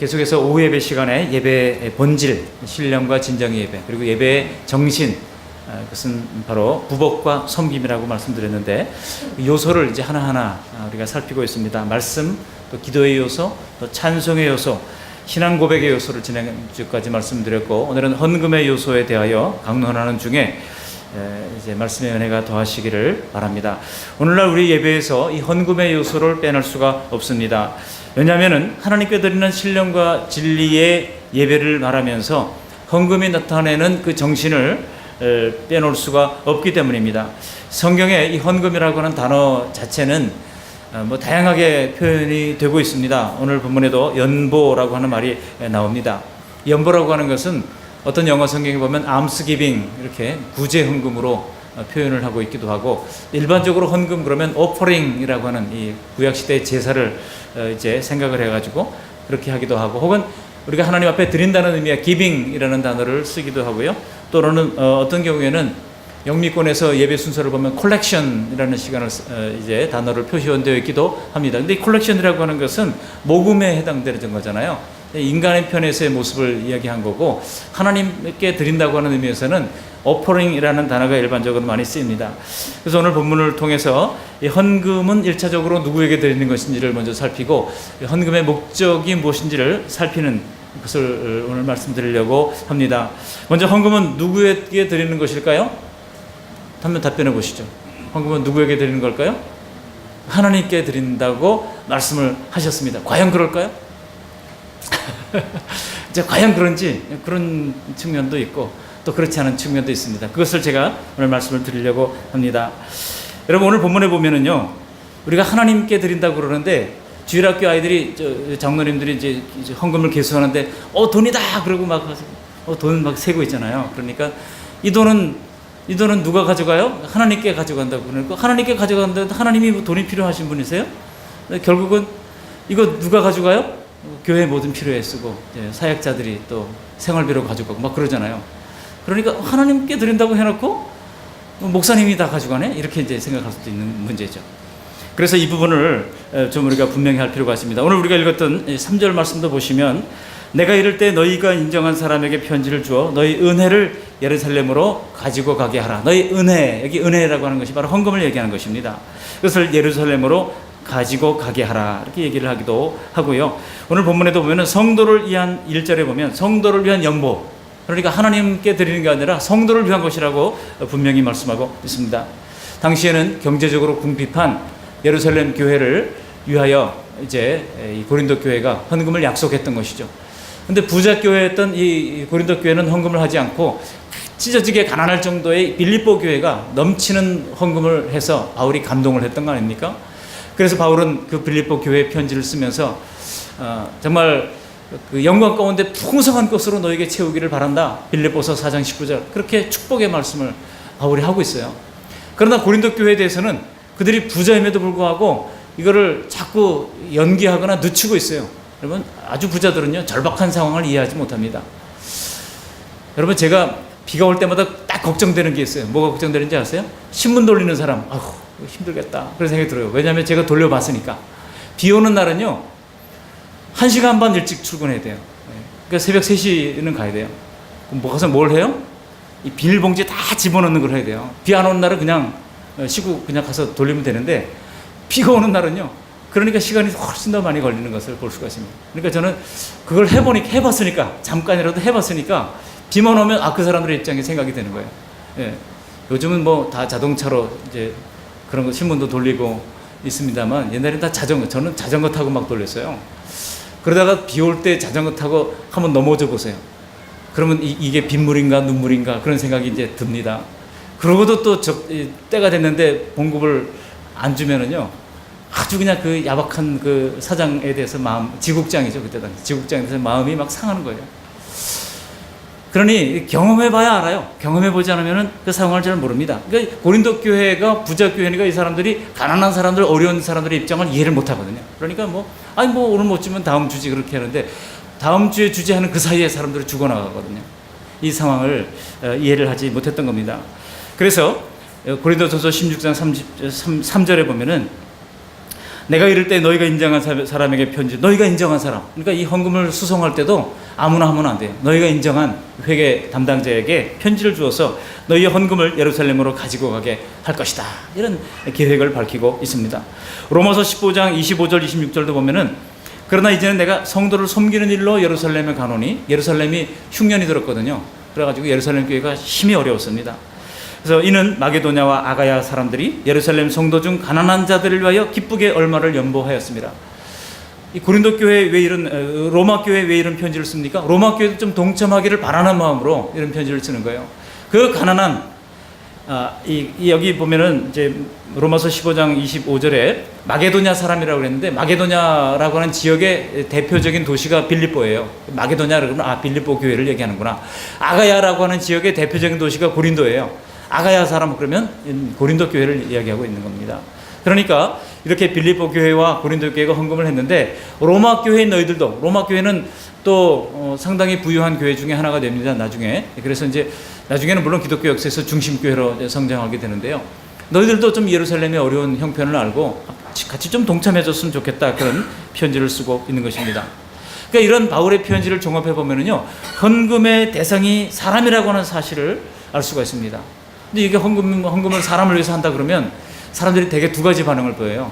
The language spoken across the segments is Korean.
계속해서 오후 예배 시간에 예배의 본질, 신령과 진정의 예배, 그리고 예배의 정신, 그것은 바로 부복과 섬김이라고 말씀드렸는데, 요소를 이제 하나하나 우리가 살피고 있습니다. 말씀, 또 기도의 요소, 또 찬송의 요소, 신앙 고백의 요소를 지난주까지 말씀드렸고, 오늘은 헌금의 요소에 대하여 강론하는 중에 이제 말씀의 은혜가 더하시기를 바랍니다. 오늘날 우리 예배에서 이 헌금의 요소를 빼놓을 수가 없습니다. 왜냐하면 하나님께 드리는 신령과 진리의 예배를 말하면서 헌금이 나타내는 그 정신을 빼놓을 수가 없기 때문입니다. 성경에 이 헌금이라고 하는 단어 자체는 다양하게 표현이 되고 있습니다. 오늘 본문에도 연보라고 하는 말이 나옵니다. 연보라고 하는 것은 어떤 영어 성경에 보면 alms giving, 이렇게 구제 헌금으로 표현을 하고 있기도 하고, 일반적으로 헌금 그러면 offering이라고 하는 이 구약 시대의 제사를 이제 생각을 해가지고 그렇게 하기도 하고, 혹은 우리가 하나님 앞에 드린다는 의미의 giving이라는 단어를 쓰기도 하고요. 또는 어떤 경우에는 영미권에서 예배 순서를 보면 컬렉션이라는 시간을 이제 단어를 표시되어 있기도 합니다. 근데 이 컬렉션이라고 하는 것은 모금에 해당되는 거잖아요. 인간의 편에서의 모습을 이야기한 거고, 하나님께 드린다고 하는 의미에서는 오퍼링이라는 단어가 일반적으로 많이 쓰입니다. 그래서 오늘 본문을 통해서 이 헌금은 1차적으로 누구에게 드리는 것인지를 먼저 살피고, 헌금의 목적이 무엇인지를 살피는 것을 오늘 말씀드리려고 합니다. 먼저 헌금은 누구에게 드리는 것일까요? 한번 답변해 보시죠. 헌금은 누구에게 드리는 걸까요? 하나님께 드린다고 말씀을 하셨습니다. 과연 그럴까요? 이제 과연 그런지, 그런 측면도 있고 또 그렇지 않은 측면도 있습니다. 그것을 제가 오늘 말씀을 드리려고 합니다. 여러분, 오늘 본문에 보면은요, 우리가 하나님께 드린다고 그러는데, 주일학교 아이들이, 장로님들이 이제 헌금을 계수하는데 돈이다 그러고 막 돈 막 세고 있잖아요. 그러니까 이 돈은 누가 가져가요? 하나님께 가져간다고. 그러니까 하나님께 가져간다고. 하나님이 돈이 필요하신 분이세요? 결국은 이거 누가 가져가요? 교회 모든 필요에 쓰고, 사역자들이 또 생활비로 가져가고 막 그러잖아요. 그러니까 하나님께 드린다고 해놓고 목사님이 다 가져가네? 이렇게 이제 생각할 수도 있는 문제죠. 그래서 이 부분을 좀 우리가 분명히 할 필요가 있습니다. 오늘 우리가 읽었던 3절 말씀도 보시면, 내가 이를 때 너희가 인정한 사람에게 편지를 주어 너희 은혜를 예루살렘으로 가지고 가게 하라. 너희 은혜, 여기 은혜라고 하는 것이 바로 헌금을 얘기하는 것입니다. 그것을 예루살렘으로 가지고 가게 하라, 이렇게 얘기를 하기도 하고요. 오늘 본문에도 보면 성도를 위한 1절에 보면 성도를 위한 연보, 그러니까 하나님께 드리는 게 아니라 성도를 위한 것이라고 분명히 말씀하고 있습니다. 당시에는 경제적으로 궁핍한 예루살렘 교회를 위하여 이제 이 고린도 교회가 헌금을 약속했던 것이죠. 근데 부자 교회였던 이 고린도 교회는 헌금을 하지 않고 찢어지게 가난할 정도의 빌립보 교회가 넘치는 헌금을 해서 바울이 감동을 했던 거 아닙니까? 그래서 바울은 그 빌립보 교회 편지를 쓰면서 정말 그 영광 가운데 풍성한 것으로 너에게 채우기를 바란다. 빌립보서 4장 19절, 그렇게 축복의 말씀을 바울이 하고 있어요. 그러나 고린도 교회에 대해서는 그들이 부자임에도 불구하고 이거를 자꾸 연기하거나 늦추고 있어요. 여러분, 아주 부자들은요, 절박한 상황을 이해하지 못합니다. 여러분, 제가 비가 올 때마다 딱 걱정되는 게 있어요. 뭐가 걱정되는지 아세요? 신문 돌리는 사람, 힘들겠다, 그런 생각이 들어요. 왜냐하면 제가 돌려봤으니까. 비 오는 날은요, 1시간 반 일찍 출근해야 돼요. 그러니까 새벽 3시는 가야 돼요. 그럼 가서 뭘 해요? 이 비닐봉지 다 집어넣는 걸 해야 돼요. 비 안 오는 날은 그냥 쉬고 그냥 가서 돌리면 되는데, 비가 오는 날은요, 그러니까 시간이 훨씬 더 많이 걸리는 것을 볼 수가 있습니다. 그러니까 저는 그걸 해봤으니까, 잠깐이라도 해봤으니까 비만 오면 그 사람들의 입장에 생각이 되는 거예요. 요즘은 다 자동차로 이제 그런 거 신문도 돌리고 있습니다만, 옛날에는 다 저는 자전거 타고 막 돌렸어요. 그러다가 비 올 때 자전거 타고 한번 넘어져 보세요. 그러면 이게 빗물인가 눈물인가 그런 생각이 이제 듭니다. 그러고도 또 때가 됐는데 봉급을 안 주면은요, 아주 그냥 그 야박한 그 사장에 대해서 지국장이죠, 그때 당시 지국장에 대해서 마음이 막 상하는 거예요. 그러니 경험해봐야 알아요. 경험해보지 않으면 그 상황을 잘 모릅니다. 그러니까 고린도 교회가 부자 교회니까 이 사람들이 가난한 사람들, 어려운 사람들의 입장을 이해를 못하거든요. 그러니까 오늘 못 주면 다음 주지, 그렇게 하는데 다음 주에 주지 하는 그 사이에 사람들이 죽어나가거든요. 이 상황을 이해를 하지 못했던 겁니다. 그래서 고린도전서 16장 3절에 보면은 내가 이럴 때 너희가 인정한 사람에게 편지, 너희가 인정한 사람. 그러니까 이 헌금을 수송할 때도 아무나 하면 안 돼요. 너희가 인정한 회계 담당자에게 편지를 주어서 너희의 헌금을 예루살렘으로 가지고 가게 할 것이다. 이런 계획을 밝히고 있습니다. 로마서 15장 25절 26절도 보면은 그러나 이제는 내가 성도를 섬기는 일로 예루살렘에 가노니, 예루살렘이 흉년이 들었거든요. 그래가지고 예루살렘 교회가 심히 어려웠습니다. 그래서 이는 마게도냐와 아가야 사람들이 예루살렘 성도 중 가난한 자들을 위하여 기쁘게 얼마를 연보하였습니다. 이 고린도 교회 왜 이런, 로마 교회 왜 이런 편지를 씁니까? 로마 교회도 좀 동참하기를 바라는 마음으로 이런 편지를 쓰는 거예요. 그 가난한, 여기 보면은 이제 로마서 15장 25절에 마게도냐 사람이라고 그랬는데, 마게도냐라고 하는 지역의 대표적인 도시가 빌립보예요. 마게도냐라고 하면 빌립보 교회를 얘기하는구나. 아가야라고 하는 지역의 대표적인 도시가 고린도예요. 아가야 사람 그러면 고린도 교회를 이야기하고 있는 겁니다. 그러니까 이렇게 빌립보 교회와 고린도 교회가 헌금을 했는데, 로마 교회인 너희들도, 로마 교회는 또 상당히 부유한 교회 중에 하나가 됩니다. 나중에. 그래서 이제 나중에는 물론 기독교 역사에서 중심 교회로 성장하게 되는데요. 너희들도 좀 예루살렘의 어려운 형편을 알고 같이 좀 동참해줬으면 좋겠다, 그런 편지를 쓰고 있는 것입니다. 그러니까 이런 바울의 편지를 종합해 보면은요, 헌금의 대상이 사람이라고 하는 사실을 알 수가 있습니다. 근데 이게 헌금을 사람을 위해서 한다 그러면 사람들이 대개 두 가지 반응을 보여요.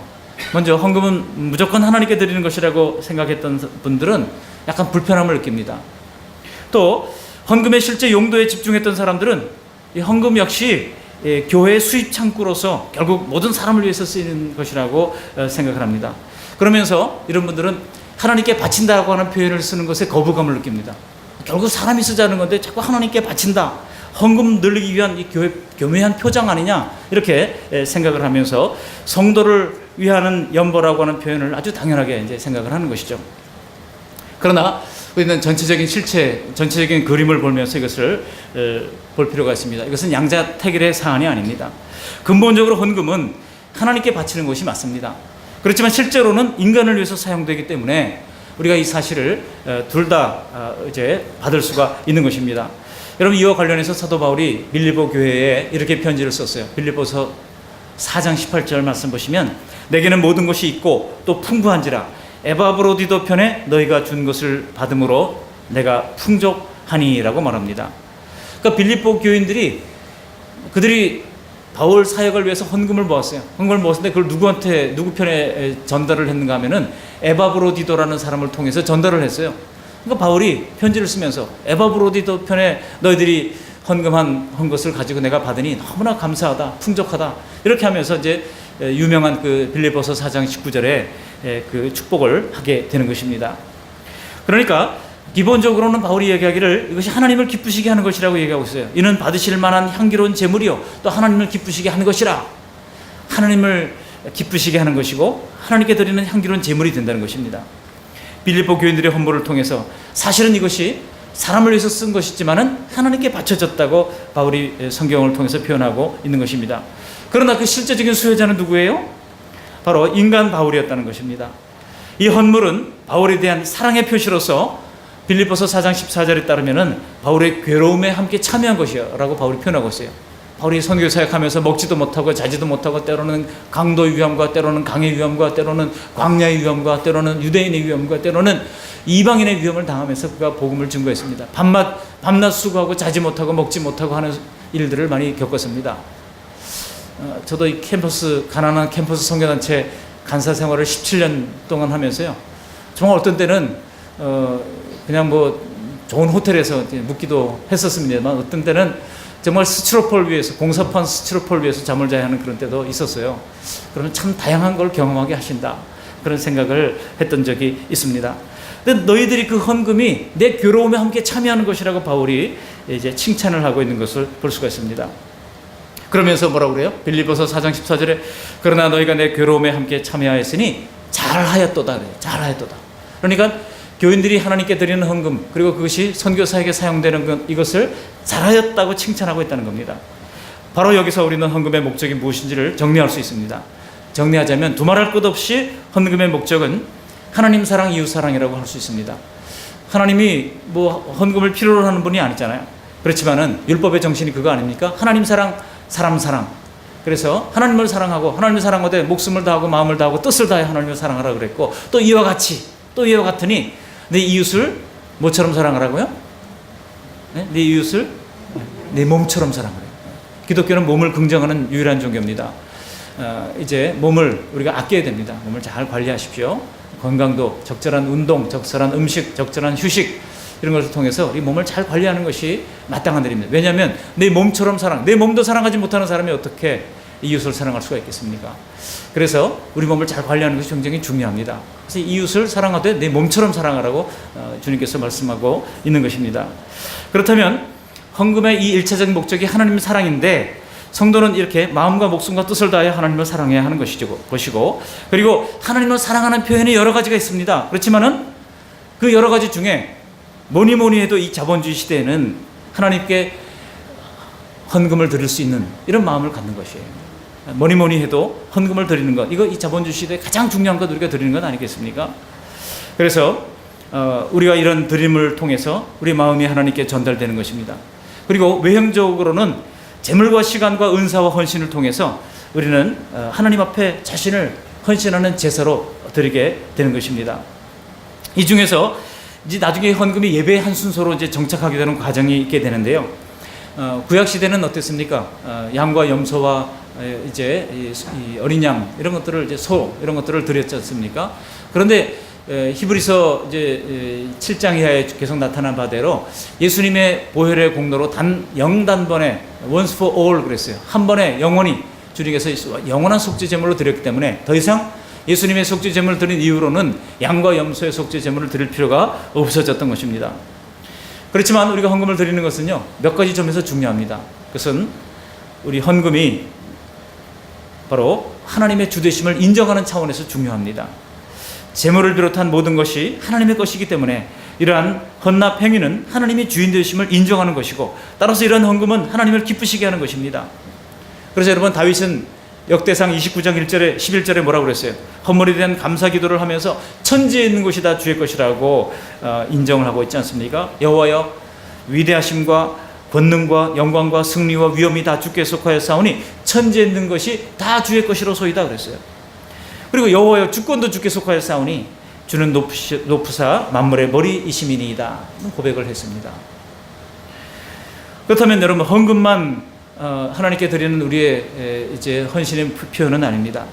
먼저 헌금은 무조건 하나님께 드리는 것이라고 생각했던 분들은 약간 불편함을 느낍니다. 또 헌금의 실제 용도에 집중했던 사람들은 이 헌금 역시 교회의 수입 창구로서 결국 모든 사람을 위해서 쓰이는 것이라고 생각을 합니다. 그러면서 이런 분들은 하나님께 바친다고 하는 표현을 쓰는 것에 거부감을 느낍니다. 결국 사람이 쓰자는 건데 자꾸 하나님께 바친다, 헌금 늘리기 위한 이 교묘한 표장 아니냐, 이렇게 생각을 하면서 성도를 위하는 연보라고 하는 표현을 아주 당연하게 이제 생각을 하는 것이죠. 그러나 우리는 전체적인 그림을 보면서 이것을 볼 필요가 있습니다. 이것은 양자택일의 사안이 아닙니다. 근본적으로 헌금은 하나님께 바치는 것이 맞습니다. 그렇지만 실제로는 인간을 위해서 사용되기 때문에 우리가 이 사실을 둘 다 이제 받을 수가 있는 것입니다. 여러분, 이와 관련해서 사도 바울이 빌립보 교회에 이렇게 편지를 썼어요. 빌립보서 4장 18절 말씀 보시면, 내게는 모든 것이 있고 또 풍부한지라 에바브로디도 편에 너희가 준 것을 받음으로 내가 풍족하니라고 말합니다. 그러니까 빌립보 교인들이 그들이 바울 사역을 위해서 헌금을 모았어요. 헌금을 모았는데 그걸 누구 편에 전달을 했는가 하면은 에바브로디도라는 사람을 통해서 전달을 했어요. 그러니까 바울이 편지를 쓰면서 에바브로디도 편에 너희들이 헌금한 것을 가지고 내가 받으니 너무나 감사하다, 풍족하다, 이렇게 하면서 이제 유명한 그 빌립보서 4장 19절에 그 축복을 하게 되는 것입니다. 그러니까 기본적으로는 바울이 얘기하기를 이것이 하나님을 기쁘시게 하는 것이라고 얘기하고 있어요. 이는 받으실 만한 향기로운 제물이요 또 하나님을 기쁘시게 하는 것이라. 하나님을 기쁘시게 하는 것이고 하나님께 드리는 향기로운 제물이 된다는 것입니다. 빌립보 교인들의 헌물을 통해서 사실은 이것이 사람을 위해서 쓴 것이지만은 하나님께 바쳐졌다고 바울이 성경을 통해서 표현하고 있는 것입니다. 그러나 그 실제적인 수혜자는 누구예요? 바로 인간 바울이었다는 것입니다. 이 헌물은 바울에 대한 사랑의 표시로서 빌립보서 4장 14절에 따르면은 바울의 괴로움에 함께 참여한 것이라고 바울이 표현하고 있어요. 바울이 선교 사역하면서 먹지도 못하고 자지도 못하고 때로는 강도의 위험과 때로는 강의 위험과 때로는 광야의 위험과 때로는 유대인의 위험과 때로는 이방인의 위험을 당하면서 그가 복음을 증거했습니다. 밤낮 수고하고 자지 못하고 먹지 못하고 하는 일들을 많이 겪었습니다. 저도 이 가난한 캠퍼스 선교단체 간사 생활을 17년 동안 하면서요, 정말 어떤 때는 그냥 뭐 좋은 호텔에서 묵기도 했었습니다만 어떤 때는 정말 스티로폴 위에서, 공사판 스티로폴 위에서 잠을 자야 하는 그런 때도 있었어요. 그러면 참 다양한 걸 경험하게 하신다, 그런 생각을 했던 적이 있습니다. 근데 너희들이 그 헌금이 내 괴로움에 함께 참여하는 것이라고 바울이 이제 칭찬을 하고 있는 것을 볼 수가 있습니다. 그러면서 뭐라고 그래요? 빌립보서 4장 14절에 그러나 너희가 내 괴로움에 함께 참여하였으니 잘하였도다 그래요. 잘하였도다. 그러니까 교인들이 하나님께 드리는 헌금, 그리고 그것이 선교 사역에 사용되는 것, 이것을 잘하였다고 칭찬하고 있다는 겁니다. 바로 여기서 우리는 헌금의 목적이 무엇인지를 정리할 수 있습니다. 정리하자면 두말할 것 없이 헌금의 목적은 하나님 사랑, 이웃 사랑이라고 할 수 있습니다. 하나님이 뭐 헌금을 필요로 하는 분이 아니잖아요. 그렇지만은 율법의 정신이 그거 아닙니까? 하나님 사랑, 사람 사랑. 그래서 하나님을 사랑하고 하나님을 사랑하되 목숨을 다하고 마음을 다하고 뜻을 다해 하나님을 사랑하라 그랬고 또 이와 같으니 내 이웃을 뭐처럼 사랑하라고요? 네? 내 이웃을 내 몸처럼 사랑하라. 기독교는 몸을 긍정하는 유일한 종교입니다. 이제 몸을 우리가 아껴야 됩니다. 몸을 잘 관리하십시오. 건강도 적절한 운동, 적절한 음식, 적절한 휴식 이런 것을 통해서 우리 몸을 잘 관리하는 것이 마땅한 일입니다. 왜냐하면 내 몸처럼 내 몸도 사랑하지 못하는 사람이 어떻게 이웃을 사랑할 수가 있겠습니까? 그래서 우리 몸을 잘 관리하는 것이 굉장히 중요합니다. 그래서 이웃을 사랑하되 내 몸처럼 사랑하라고 주님께서 말씀하고 있는 것입니다. 그렇다면 헌금의 이 1차적인 목적이 하나님 사랑인데 성도는 이렇게 마음과 목숨과 뜻을 다해 하나님을 사랑해야 하는 것이고 그리고 하나님을 사랑하는 표현이 여러 가지가 있습니다. 그렇지만은 그 여러 가지 중에 뭐니 해도 이 자본주의 시대에는 하나님께 헌금을 드릴 수 있는 이런 마음을 갖는 것이에요. 뭐니 해도 헌금을 드리는 것, 이거 이 자본주의 시대에 가장 중요한 것 우리가 드리는 것 아니겠습니까? 그래서 우리가 이런 드림을 통해서 우리 마음이 하나님께 전달되는 것입니다. 그리고 외형적으로는 재물과 시간과 은사와 헌신을 통해서 우리는 하나님 앞에 자신을 헌신하는 제사로 드리게 되는 것입니다. 이 중에서 이제 나중에 헌금이 예배의 한 순서로 이제 정착하게 되는 과정이 있게 되는데요. 구약 시대는 어땠습니까? 양과 염소와 이제 이 어린 양 이런 것들을 이제 소 이런 것들을 드렸지 않습니까? 그런데 히브리서 이제 7장 이하에 계속 나타난 바대로 예수님의 보혈의 공로로 단 0단번에 once for all 그랬어요. 한 번에 영원히 주님께서 영원한 속죄 제물로 드렸기 때문에 더 이상 예수님의 속죄 제물을 드린 이후로는 양과 염소의 속죄 제물을 드릴 필요가 없어졌던 것입니다. 그렇지만 우리가 헌금을 드리는 것은요 몇 가지 점에서 중요합니다. 그것은 우리 헌금이 바로 하나님의 주되심을 인정하는 차원에서 중요합니다. 재물을 비롯한 모든 것이 하나님의 것이기 때문에 이러한 헌납 행위는 하나님이 주인 되심을 인정하는 것이고 따라서 이러한 헌금은 하나님을 기쁘시게 하는 것입니다. 그래서 여러분 다윗은 역대상 29장 1절에 11절에 뭐라고 그랬어요? 헌물에 대한 감사 기도를 하면서 천지에 있는 것이 다 주의 것이라고 인정을 하고 있지 않습니까? 여호와여 위대하심과 권능과 영광과 승리와 위엄이 다 주께 속하였사오니 천지에 있는 것이 다 주의 것이로소이다 그랬어요. 그리고 여호와여 주권도 주께 속하였사오니 주는 높으사 만물의 머리이심이니이다 고백을 했습니다. 그렇다면 여러분 헌금만 하나님께 드리는 우리의 이제 헌신의 표현은 아닙니다.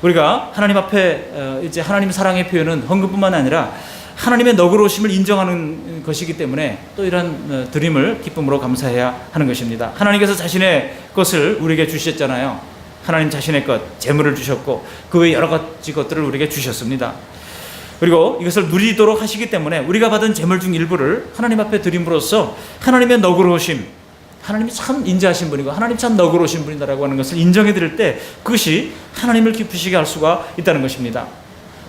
우리가 하나님 앞에 이제 하나님 사랑의 표현은 헌금뿐만 아니라 하나님의 너그러우심을 인정하는 것이기 때문에 또 이런 드림을 기쁨으로 감사해야 하는 것입니다. 하나님께서 자신의 것을 우리에게 주셨잖아요. 하나님 자신의 것, 재물을 주셨고 그 외 여러 가지 것들을 우리에게 주셨습니다. 그리고 이것을 누리도록 하시기 때문에 우리가 받은 재물 중 일부를 하나님 앞에 드림으로써 하나님의 너그러우심, 하나님이 참 인자하신 분이고 하나님 참 너그러우신 분이다라고 하는 것을 인정해 드릴 때 그것이 하나님을 기쁘시게 할 수가 있다는 것입니다.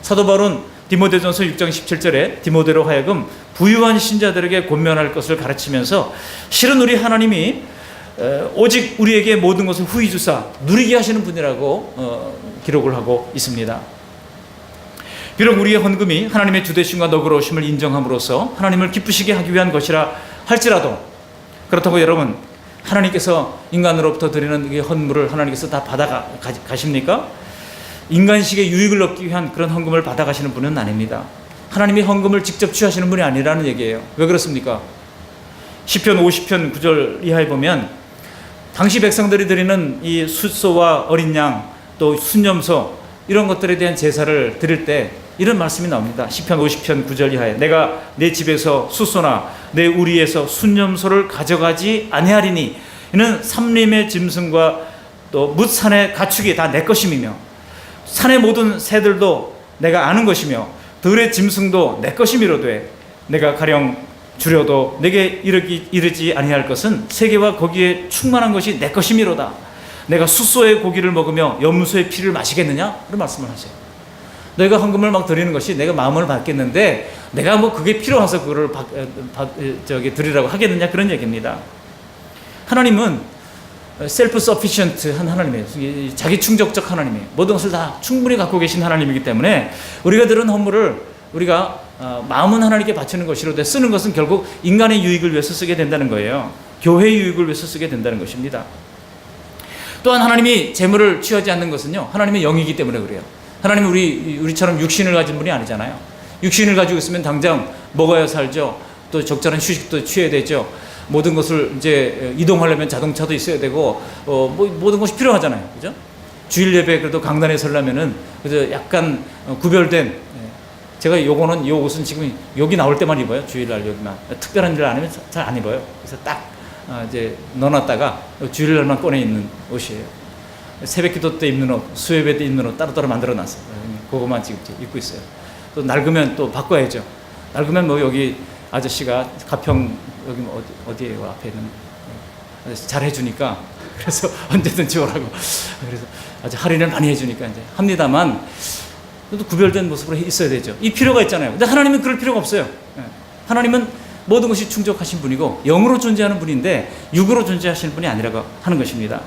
사도 바울은 디모데전서 6장 17절에 디모데로 하여금 부유한 신자들에게 권면할 것을 가르치면서 실은 우리 하나님이 오직 우리에게 모든 것을 후히 주사 누리게 하시는 분이라고 기록을 하고 있습니다. 비록 우리의 헌금이 하나님의 주되심과 너그러우심을 인정함으로써 하나님을 기쁘시게 하기 위한 것이라 할지라도 그렇다고 여러분 하나님께서 인간으로부터 드리는 이 헌물을 하나님께서 다 받아가십니까? 인간식의 유익을 얻기 위한 그런 헌금을 받아가시는 분은 아닙니다. 하나님이 헌금을 직접 취하시는 분이 아니라는 얘기예요. 왜 그렇습니까? 시편 50편 9절 이하에 보면 당시 백성들이 드리는 이 숫소와 어린 양 또 순염소 이런 것들에 대한 제사를 드릴 때 이런 말씀이 나옵니다. 시편 50편 9절 이하에 내가 내 집에서 숫소나 내 우리에서 순염소를 가져가지 아니하리니 이는 삼림의 짐승과 또 뭇산의 가축이 다 내 것임이며 산의 모든 새들도 내가 아는 것이며 들의 짐승도 내 것이미로되 내가 가령 주려도 내게 이르지 아니할 것은 세계와 거기에 충만한 것이 내 것이미로다. 내가 숫소의 고기를 먹으며 염소의 피를 마시겠느냐? 그런 말씀을 하세요. 내가 헌금을 막 드리는 것이 내가 마음을 받겠는데 내가 뭐 그게 필요해서 그거를 드리라고 하겠느냐? 그런 얘기입니다. 하나님은 셀프 서피션트한 하나님이에요. 자기 충족적 하나님이에요. 모든 것을 다 충분히 갖고 계신 하나님이기 때문에 우리가 드린 헌물을 우리가 마음은 하나님께 바치는 것이로되 쓰는 것은 결국 인간의 유익을 위해서 쓰게 된다는 거예요. 교회의 유익을 위해서 쓰게 된다는 것입니다. 또한 하나님이 재물을 취하지 않는 것은요, 하나님의 영이기 때문에 그래요. 하나님은 우리처럼 육신을 가진 분이 아니잖아요. 육신을 가지고 있으면 당장 먹어야 살죠. 또 적절한 휴식도 취해야 되죠. 모든 것을 이제 이동하려면 자동차도 있어야 되고, 모든 것이 필요하잖아요. 그죠? 주일 예배 그래도 강단에 서려면은 그래서 약간 구별된, 제가 이 옷은 지금 여기 나올 때만 입어요. 주일날 여기만. 특별한 일 안 하면 잘 안 입어요. 그래서 딱 이제 넣어놨다가 주일날만 꺼내 입는 옷이에요. 새벽 기도 때 입는 옷, 수요예배 때 입는 옷 따로따로 만들어 놨어요. 그거만 지금 입고 있어요. 또 낡으면 또 바꿔야죠. 낡으면 뭐 여기 아저씨가 가평 여기 어디에요? 앞에 있는 아저씨 잘 해주니까 그래서 언제든지 오라고. 그래서 아주 할인을 많이 해주니까 이제 합니다만 또 구별된 모습으로 있어야 되죠. 이 필요가 있잖아요. 근데 하나님은 그럴 필요가 없어요. 하나님은 모든 것이 충족하신 분이고 영으로 존재하는 분인데 육으로 존재하시는 분이 아니라고 하는 것입니다.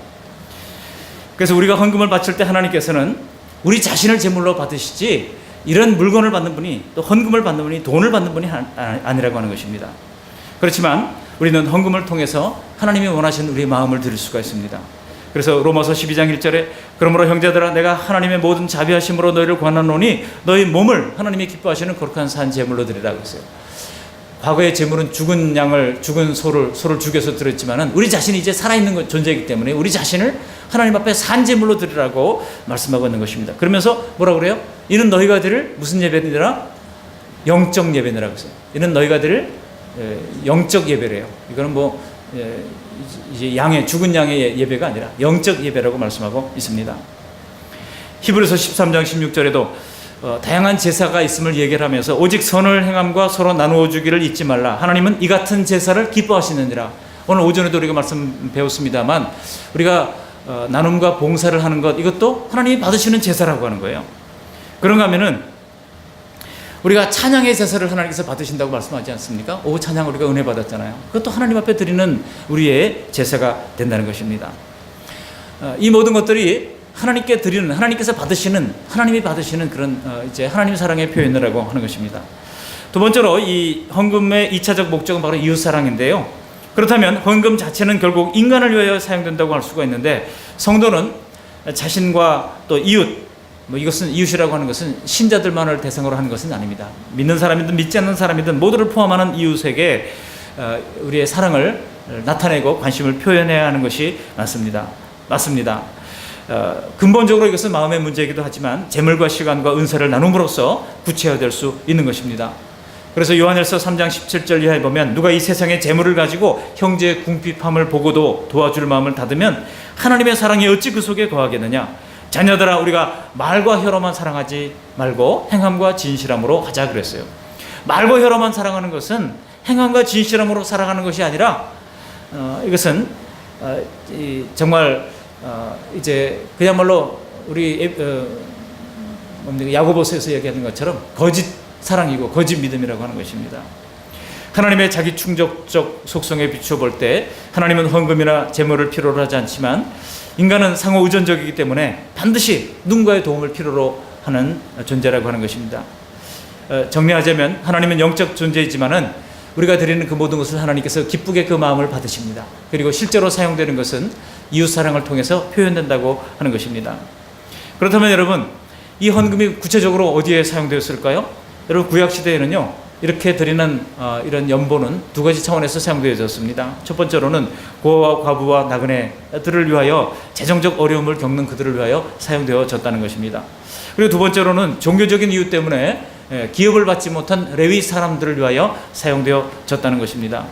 그래서 우리가 헌금을 바칠 때 하나님께서는 우리 자신을 제물로 받으시지 이런 물건을 받는 분이, 또 헌금을 받는 분이, 돈을 받는 분이 아니라고 하는 것입니다. 그렇지만 우리는 헌금을 통해서 하나님이 원하시는 우리의 마음을 드릴 수가 있습니다. 그래서 로마서 12장 1절에 그러므로 형제들아 내가 하나님의 모든 자비하심으로 너희를 권하노니 너희 몸을 하나님이 기뻐하시는 거룩한 산 제물로 드리라고 했어요. 과거의 제물은 죽은 양을, 죽은 소를 죽여서 드렸지만은 우리 자신이 이제 살아있는 존재이기 때문에 우리 자신을 하나님 앞에 산 제물로 드리라고 말씀하고 있는 것입니다. 그러면서 뭐라고 그래요? 이는 너희가 드릴 무슨 예배니라? 영적 예배니라고 했어요. 이는 너희가 드릴 영적 예배래요. 이거는 뭐 이제 죽은 양의 예배가 아니라 영적 예배라고 말씀하고 있습니다. 히브리서 13장 16절에도 다양한 제사가 있음을 얘기를 하면서 오직 선을 행함과 서로 나누어 주기를 잊지 말라. 하나님은 이 같은 제사를 기뻐하시느니라. 오늘 오전에도 우리가 말씀 배웠습니다만 우리가 나눔과 봉사를 하는 것, 이것도 하나님이 받으시는 제사라고 하는 거예요. 그런가 하면은 우리가 찬양의 제사를 하나님께서 받으신다고 말씀하지 않습니까? 오 찬양 우리가 은혜 받았잖아요. 그것도 하나님 앞에 드리는 우리의 제사가 된다는 것입니다. 이 모든 것들이 하나님께 드리는, 하나님께서 받으시는, 하나님이 받으시는 그런 이제 하나님 사랑의 표현이라고 하는 것입니다. 두 번째로 이 헌금의 2차적 목적은 바로 이웃 사랑인데요. 그렇다면 헌금 자체는 결국 인간을 위하여 사용된다고 할 수가 있는데 성도는 자신과 또 이웃, 이것은 이웃이라고 하는 것은 신자들만을 대상으로 하는 것은 아닙니다. 믿는 사람이든 믿지 않는 사람이든 모두를 포함하는 이웃에게 우리의 사랑을 나타내고 관심을 표현해야 하는 것이 맞습니다. 근본적으로 이것은 마음의 문제이기도 하지만 재물과 시간과 은사를 나눔으로써 구체화될 수 있는 것입니다. 그래서 요한일서 3장 17절 이하에 보면 누가 이 세상의 재물을 가지고 형제의 궁핍함을 보고도 도와줄 마음을 닫으면 하나님의 사랑이 어찌 그 속에 거하겠느냐. 자녀들아 우리가 말과 혀로만 사랑하지 말고 행함과 진실함으로 하자 그랬어요. 말과 혀로만 사랑하는 것은 행함과 진실함으로 사랑하는 것이 아니라 이것은 정말 이제 그야말로 우리 야고보서에서 얘기하는 것처럼 거짓 사랑이고 거짓 믿음이라고 하는 것입니다. 하나님의 자기 충족적 속성에 비추어 볼 때 하나님은 헌금이나 재물을 필요로 하지 않지만 인간은 상호 의존적이기 때문에 반드시 누군가의 도움을 필요로 하는 존재라고 하는 것입니다. 정리하자면 하나님은 영적 존재이지만은 우리가 드리는 그 모든 것을 하나님께서 기쁘게 그 마음을 받으십니다. 그리고 실제로 사용되는 것은 이웃사랑을 통해서 표현된다고 하는 것입니다. 그렇다면 여러분, 이 헌금이 구체적으로 어디에 사용되었을까요? 여러분, 구약시대에는요 이렇게 드리는 이런 연보는 두 가지 차원에서 사용되어졌습니다. 첫 번째로는 고아와 과부와 나그네들을 위하여 재정적 어려움을 겪는 그들을 위하여 사용되어졌다는 것입니다. 그리고 두 번째로는 종교적인 이유 때문에 기업을 받지 못한 레위 사람들을 위하여 사용되어졌다는 것입니다.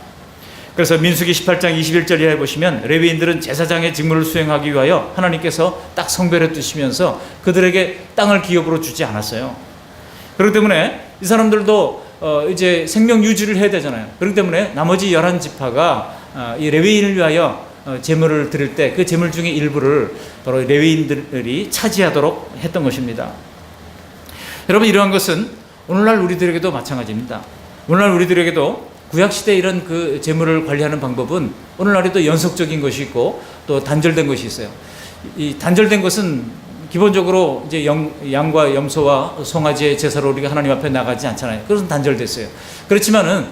그래서 민수기 18장 21절 이하에 보시면 레위인들은 제사장의 직무를 수행하기 위하여 하나님께서 딱 성별해 두시면서 그들에게 땅을 기업으로 주지 않았어요. 그렇기 때문에 이 사람들도 이제 생명 유지를 해야 되잖아요. 그렇기 때문에 나머지 11지파가 이 레위인을 위하여 제물을 드릴 때 그 제물 중에 일부를 바로 레위인들이 차지하도록 했던 것입니다. 여러분, 이러한 것은 오늘날 우리들에게도 마찬가지입니다. 오늘날 우리들에게도 구약시대 이런 그 제물을 관리하는 방법은 오늘날에도 연속적인 것이 있고 또 단절된 것이 있어요. 이 단절된 것은 기본적으로 이제 양과 염소와 송아지의 제사로 우리가 하나님 앞에 나가지 않잖아요. 그것은 단절됐어요. 그렇지만은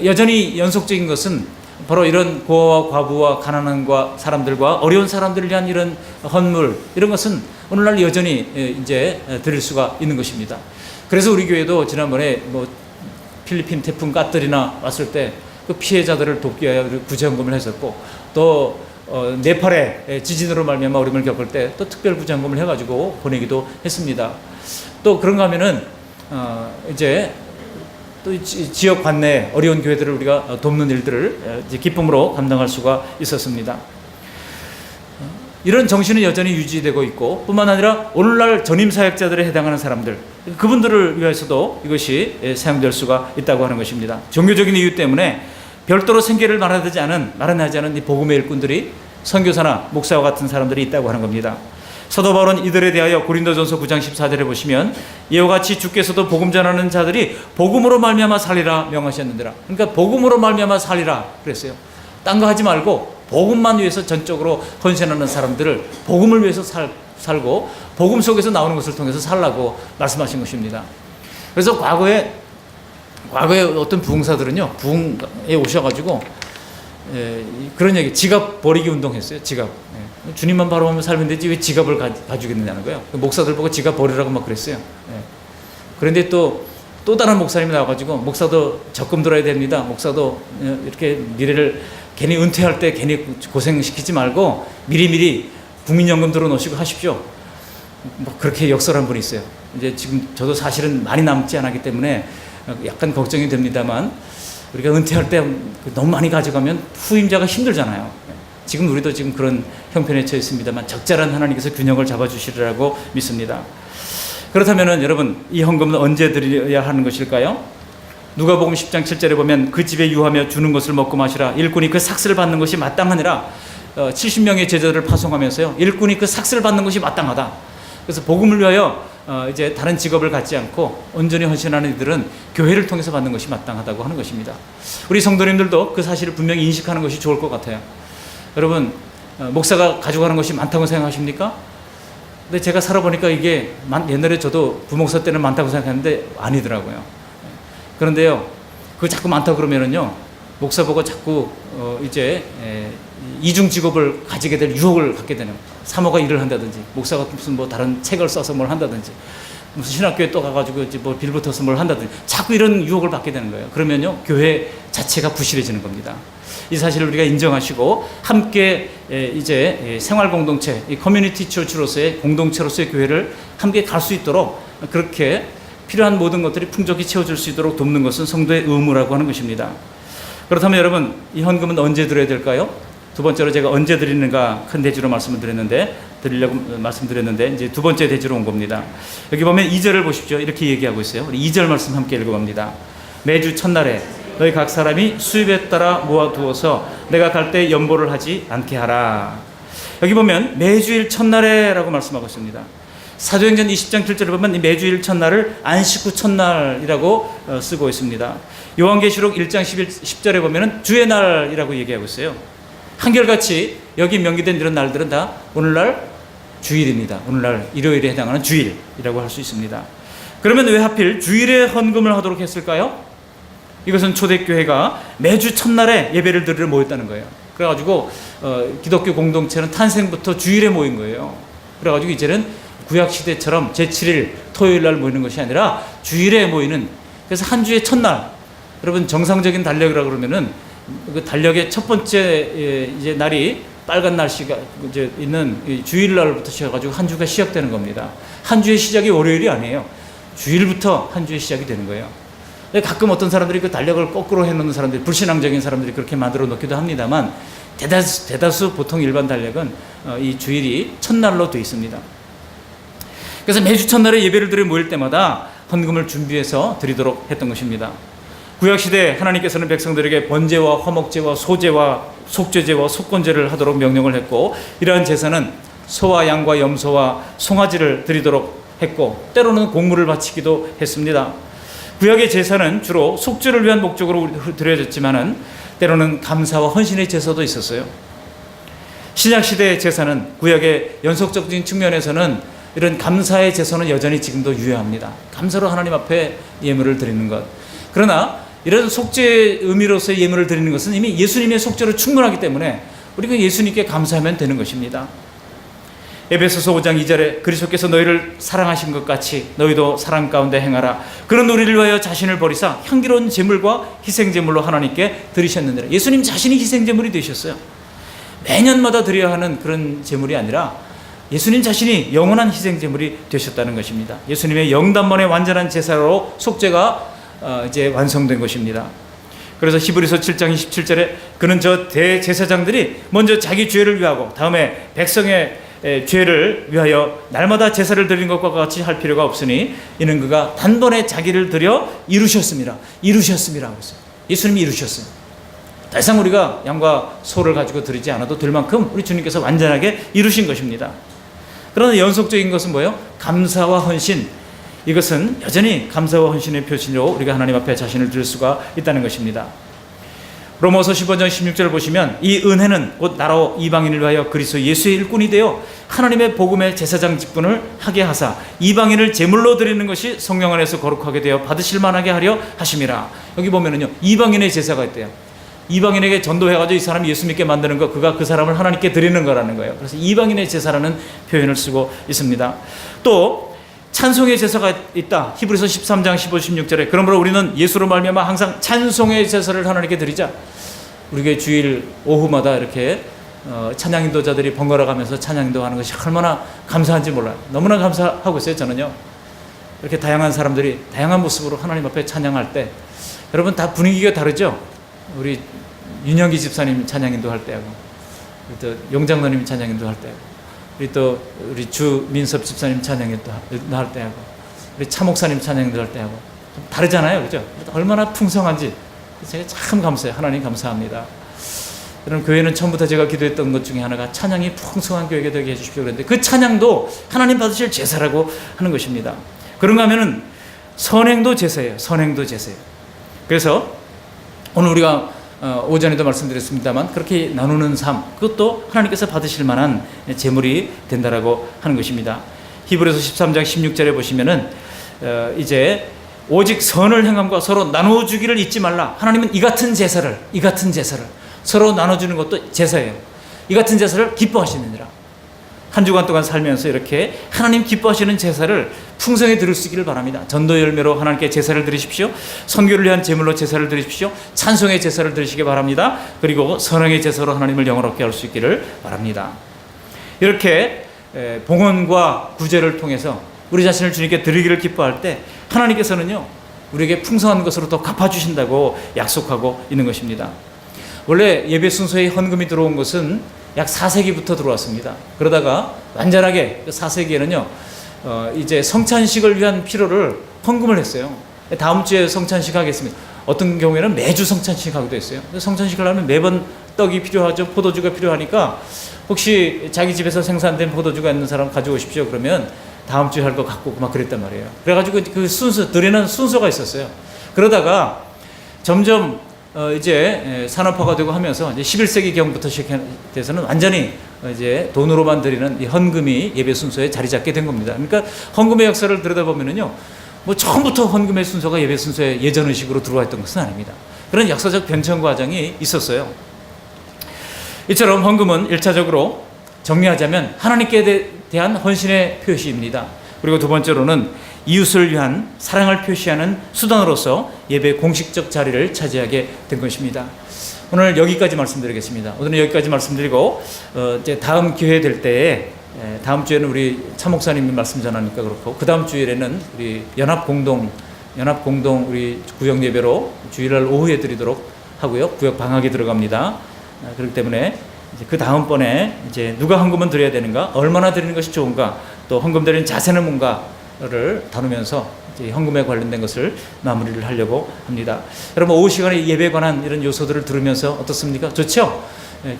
여전히 연속적인 것은 바로 이런 고아와 과부와 가난한 사람들과 어려운 사람들을 위한 이런 헌물, 이런 것은 오늘날 여전히 이제 드릴 수가 있는 것입니다. 그래서 우리 교회도 지난번에 뭐 필리핀 태풍 까뜨리나 왔을 때 그 피해자들을 돕기 위하여 구제헌금을 했었고, 또 네팔의 지진으로 말미암아 어려움을 겪을 때 또 특별 구제헌금을 해가지고 보내기도 했습니다. 또 그런가 하면은 이제 또 지역 관내 어려운 교회들을 우리가 돕는 일들을 이제 기쁨으로 감당할 수가 있었습니다. 이런 정신은 여전히 유지되고 있고, 뿐만 아니라 오늘날 전임 사역자들에 해당하는 사람들, 그분들을 위해서도 이것이 사용될 수가 있다고 하는 것입니다. 종교적인 이유 때문에 별도로 생계를 마련하지 않은 이 복음의 일꾼들이, 선교사나 목사와 같은 사람들이 있다고 하는 겁니다. 사도 바울은 이들에 대하여 고린도전서 9장 14절에 보시면 이와 같이 주께서도 복음 전하는 자들이 복음으로 말미암아 살리라 명하셨느니라. 그러니까 복음으로 말미암아 살리라 그랬어요. 딴 거 하지 말고 복음만 위해서 전적으로 헌신하는 사람들을 복음을 위해서 살고 복음 속에서 나오는 것을 통해서 살라고 말씀하신 것입니다. 그래서 과거에 어떤 부흥사들은요, 부흥에 오셔가지고 그런 얘기, 지갑 버리기 운동했어요. 지갑. 주님만 바라보면 살면 되지 왜 지갑을 가지고 있느냐는 거예요. 목사들 보고 지갑 버리라고 막 그랬어요. 그런데 또 다른 목사님이 나와가지고, 목사도 적금 들어야 됩니다. 목사도 이렇게 미래를 괜히 은퇴할 때 괜히 고생시키지 말고 미리미리 국민연금 들어놓으시고 하십시오. 뭐 그렇게 역설한 분이 있어요. 이제 지금 저도 사실은 많이 남지 않았기 때문에 약간 걱정이 됩니다만, 우리가 은퇴할 때 너무 많이 가져가면 후임자가 힘들잖아요. 지금 우리도 지금 그런 형편에 처해 있습니다만, 적절한 하나님께서 균형을 잡아주시리라고 믿습니다. 그렇다면 여러분, 이 헌금은 언제 드려야 하는 것일까요? 누가복음 10장 7절에 보면 그 집에 유하며 주는 것을 먹고 마시라. 일꾼이 그 삭슬을 받는 것이 마땅하니라. 70명의 제자들을 파송하면서요, 일꾼이 그 삭슬을 받는 것이 마땅하다. 그래서 복음을 위하여 이제 다른 직업을 갖지 않고 온전히 헌신하는 이들은 교회를 통해서 받는 것이 마땅하다고 하는 것입니다. 우리 성도님들도 그 사실을 분명히 인식하는 것이 좋을 것 같아요. 여러분, 목사가 가져가는 것이 많다고 생각하십니까? 근데 제가 살아보니까 이게 옛날에 저도 부목사 때는 많다고 생각했는데 아니더라고요. 그런데요, 그거 자꾸 많다고 그러면은요, 목사 보고 자꾸 이제 이중 직업을 가지게 될 유혹을 갖게 되는, 사모가 일을 한다든지, 목사가 무슨 뭐 다른 책을 써서 뭘 한다든지, 무슨 신학교에 또 가가지고 이제 뭐 빌붙어서 뭘 한다든지, 자꾸 이런 유혹을 받게 되는 거예요. 그러면요, 교회 자체가 부실해지는 겁니다. 이 사실을 우리가 인정하시고 함께 이제 생활 공동체, 이 커뮤니티 처치로서의 공동체로서의 교회를 함께 갈 수 있도록, 그렇게 필요한 모든 것들이 풍족히 채워줄 수 있도록 돕는 것은 성도의 의무라고 하는 것입니다. 그렇다면 여러분, 이 헌금은 언제 드려야 될까요? 두 번째로 제가 언제 드리는가 큰 대지로 말씀드렸는데 이제 두 번째 대지로 온 겁니다. 여기 보면 2절을 보십시오. 이렇게 얘기하고 있어요. 우리 2절 말씀 함께 읽어봅니다. 매주 첫날에 너희 각 사람이 수입에 따라 모아두어서 내가 갈 때 연보를 하지 않게 하라. 여기 보면 매주일 첫날에 라고 말씀하고 있습니다. 사도행전 20장 7절을 보면 매주일 첫날을 안식 후 첫날이라고 쓰고 있습니다. 요한계시록 1장 10절에 보면 주의 날이라고 얘기하고 있어요. 한결같이 여기 명기된 이런 날들은 다 오늘날 주일입니다. 오늘날 일요일에 해당하는 주일이라고 할 수 있습니다. 그러면 왜 하필 주일에 헌금을 하도록 했을까요? 이것은 초대교회가 매주 첫날에 예배를 드리러 모였다는 거예요. 그래가지고 기독교 공동체는 탄생부터 주일에 모인 거예요. 그래가지고 이제는 구약시대처럼 제7일 토요일 날 모이는 것이 아니라 주일에 모이는, 그래서 한 주의 첫날, 여러분 정상적인 달력이라고 그러면은 그 달력의 첫 번째 이제 날이 빨간 날씨가 이제 있는 주일 날부터 시작해가지고 한 주가 시작되는 겁니다. 한 주의 시작이 월요일이 아니에요. 주일부터 한 주의 시작이 되는 거예요. 가끔 어떤 사람들이 그 달력을 거꾸로 해놓는 사람들이, 불신앙적인 사람들이 그렇게 만들어 놓기도 합니다만, 대다수 보통 일반 달력은 이 주일이 첫날로 되어 있습니다. 그래서 매주 첫날에 예배를 드려 모일 때마다 헌금을 준비해서 드리도록 했던 것입니다. 구약시대 하나님께서는 백성들에게 번제와 화목제와 소제와 속죄제와 속건제를 하도록 명령을 했고, 이러한 제사는 소와 양과 염소와 송아지를 드리도록 했고, 때로는 곡물을 바치기도 했습니다. 구약의 제사는 주로 속죄를 위한 목적으로 드려졌지만은 때로는 감사와 헌신의 제사도 있었어요. 신약시대의 제사는 구약의 연속적인 측면에서는 이런 감사의 제사는 여전히 지금도 유효합니다. 감사로 하나님 앞에 예물을 드리는 것. 그러나 이런 속죄 의미로서의 예물을 드리는 것은 이미 예수님의 속죄로 충분하기 때문에 우리가 예수님께 감사하면 되는 것입니다. 에베소서 5장 2절에 그리스도께서 너희를 사랑하신 것 같이 너희도 사랑 가운데 행하라. 그런 우리를 위하여 자신을 버리사 향기로운 제물과 희생제물로 하나님께 드리셨느니라. 예수님 자신이 희생제물이 되셨어요. 매년마다 드려야 하는 그런 제물이 아니라 예수님 자신이 영원한 희생제물이 되셨다는 것입니다. 예수님의 영단번의 완전한 제사로 속죄가 이제 완성된 것입니다. 그래서 히브리서 7장 27절에 그는 저 대제사장들이 먼저 자기 죄를 위하고 다음에 백성의 죄를 위하여 날마다 제사를 드리는 것과 같이 할 필요가 없으니 이는 그가 단번에 자기를 드려 이루셨습니다. 하고 있어요. 예수님이 이루셨어요. 더 이상 우리가 양과 소를 가지고 드리지 않아도 될 만큼 우리 주님께서 완전하게 이루신 것입니다. 그러나 연속적인 것은 뭐예요? 감사와 헌신. 이것은 여전히 감사와 헌신의 표시로 우리가 하나님 앞에 자신을 드릴 수가 있다는 것입니다. 로마서 15장 16절을 보시면 이 은혜는 곧 나로 이방인을 위하여 그리스도 예수의 일꾼이 되어 하나님의 복음의 제사장 직분을 하게 하사 이방인을 제물로 드리는 것이 성령 안에서 거룩하게 되어 받으실 만하게 하려 하심이라. 여기 보면은요, 이방인의 제사가 있대요. 이방인에게 전도해가지고 이 사람이 예수 믿게 만드는 거, 그가 그 사람을 하나님께 드리는 거라는 거예요. 그래서 이방인의 제사라는 표현을 쓰고 있습니다. 또 찬송의 제사가 있다. 히브리서 13장 15, 16절에 그러므로 우리는 예수로 말미암아 항상 찬송의 제사를 하나님께 드리자. 우리가 주일 오후마다 이렇게 찬양 인도자들이 번갈아 가면서 찬양 인도하는 것이 얼마나 감사한지 몰라요. 너무나 감사하고 있어요. 저는요, 이렇게 다양한 사람들이 다양한 모습으로 하나님 앞에 찬양할 때 여러분 다 분위기가 다르죠. 우리 윤영기 집사님 찬양 인도할 때하고, 또 용장로님 찬양 인도할 때하고, 우리 주민섭 집사님 찬양 인도할 때하고, 우리 차 목사님 찬양 인도할 때하고 좀 다르잖아요, 그죠? 얼마나 풍성한지 제가 참 감사해요. 하나님 감사합니다. 여러분, 교회는 처음부터 제가 기도했던 것 중에 하나가 찬양이 풍성한 교회가 되게 해주십시오 그랬는데 그 찬양도 하나님 받으실 제사라고 하는 것입니다. 그런가 하면은 선행도 제사예요. 선행도 제사예요. 그래서 오늘 우리가 오전에도 말씀드렸습니다만 그렇게 나누는 삶, 그것도 하나님께서 받으실 만한 제물이 된다라고 하는 것입니다. 히브리서 13장 16절에 보시면은 이제 오직 선을 행함과 서로 나눠주기를 잊지 말라. 하나님은 이 같은 제사를 서로 나눠주는 것도 제사예요. 이 같은 제사를 기뻐하시느니라. 한 주간 동안 살면서 이렇게 하나님 기뻐하시는 제사를 풍성히 드릴 수 있기를 바랍니다. 전도 열매로 하나님께 제사를 드리십시오. 선교를 위한 제물로 제사를 드리십시오. 찬송의 제사를 드리시기 바랍니다. 그리고 선행의 제사로 하나님을 영화롭게 할 수 있기를 바랍니다. 이렇게 봉헌과 구제를 통해서 우리 자신을 주님께 드리기를 기뻐할 때 하나님께서는요, 우리에게 풍성한 것으로 더 갚아주신다고 약속하고 있는 것입니다. 원래 예배 순서에 헌금이 들어온 것은 약 4세기부터 들어왔습니다. 그러다가 완전하게 4세기에는요, 이제 성찬식을 위한 필요를 헌금을 했어요. 다음 주에 성찬식 하겠습니다. 어떤 경우에는 매주 성찬식 하기도 했어요. 성찬식을 하면 매번 떡이 필요하죠. 포도주가 필요하니까 혹시 자기 집에서 생산된 포도주가 있는 사람 가져오십시오. 그러면 다음 주에 할 거 갖고 막 그랬단 말이에요. 그래가지고 그 순서, 드리는 순서가 있었어요. 그러다가 점점 이제 산업화가 되고 하면서 이제 11세기 경부터 시작돼서는 완전히 이제 돈으로만 드리는 이 헌금이 예배 순서에 자리 잡게 된 겁니다. 그러니까 헌금의 역사를 들여다보면은요, 뭐 처음부터 헌금의 순서가 예배 순서에 예전 의식으로 들어와 있던 것은 아닙니다. 그런 역사적 변천 과정이 있었어요. 이처럼 헌금은 1차적으로 정리하자면 하나님께 대한 헌신의 표시입니다. 그리고 두 번째로는 이웃을 위한 사랑을 표시하는 수단으로서 예배의 공식적 자리를 차지하게 된 것입니다. 오늘 여기까지 말씀드리겠습니다. 오늘은 여기까지 말씀드리고 이제 다음 기회 될 때에, 다음 주에는 우리 차 목사님이 말씀 전하니까 그렇고, 그 다음 주일에는 우리 연합공동 우리 구역 예배로 주일날 오후에 드리도록 하고요. 구역 방학이 들어갑니다. 그렇기 때문에 이제 그 다음번에 이제 누가 헌금은 드려야 되는가, 얼마나 드리는 것이 좋은가, 또 헌금 드리는 자세는 뭔가를 다루면서 이제 헌금에 관련된 것을 마무리를 하려고 합니다. 여러분, 오후 시간에 예배에 관한 이런 요소들을 들으면서 어떻습니까? 좋죠?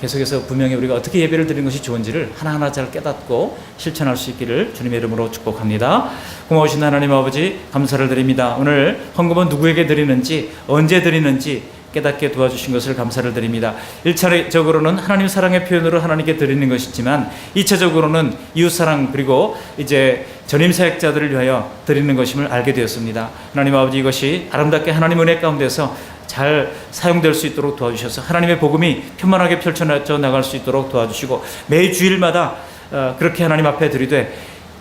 계속해서 분명히 우리가 어떻게 예배를 드리는 것이 좋은지를 하나하나 잘 깨닫고 실천할 수 있기를 주님의 이름으로 축복합니다. 고마우신 하나님 아버지, 감사를 드립니다. 오늘 헌금은 누구에게 드리는지, 언제 드리는지, 깨닫게 도와주신 것을 감사를 드립니다. 1차적으로는 하나님 사랑의 표현으로 하나님께 드리는 것이지만 2차적으로는 이웃사랑 그리고 이제 전임 사역자들을 위하여 드리는 것임을 알게 되었습니다. 하나님 아버지, 이것이 아름답게 하나님 은혜 가운데서 잘 사용될 수 있도록 도와주셔서 하나님의 복음이 편만하게 펼쳐져 나갈 수 있도록 도와주시고 매 주일마다 그렇게 하나님 앞에 드리되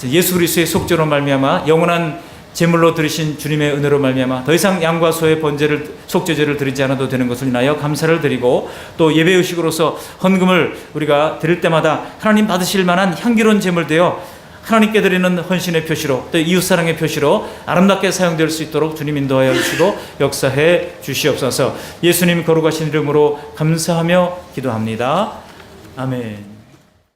예수 그리스도의 속죄로 말미암아 영원한 제물로 드리신 주님의 은혜로 말미암아 더 이상 양과 소의 번제를 속죄제를 드리지 않아도 되는 것을 인하여 감사를 드리고 또 예배 의식으로서 헌금을 우리가 드릴 때마다 하나님 받으실 만한 향기로운 제물 되어 하나님께 드리는 헌신의 표시로 또 이웃사랑의 표시로 아름답게 사용될 수 있도록 주님 인도하여 주시고 역사해 주시옵소서. 예수님 거룩하신 이름으로 감사하며 기도합니다. 아멘.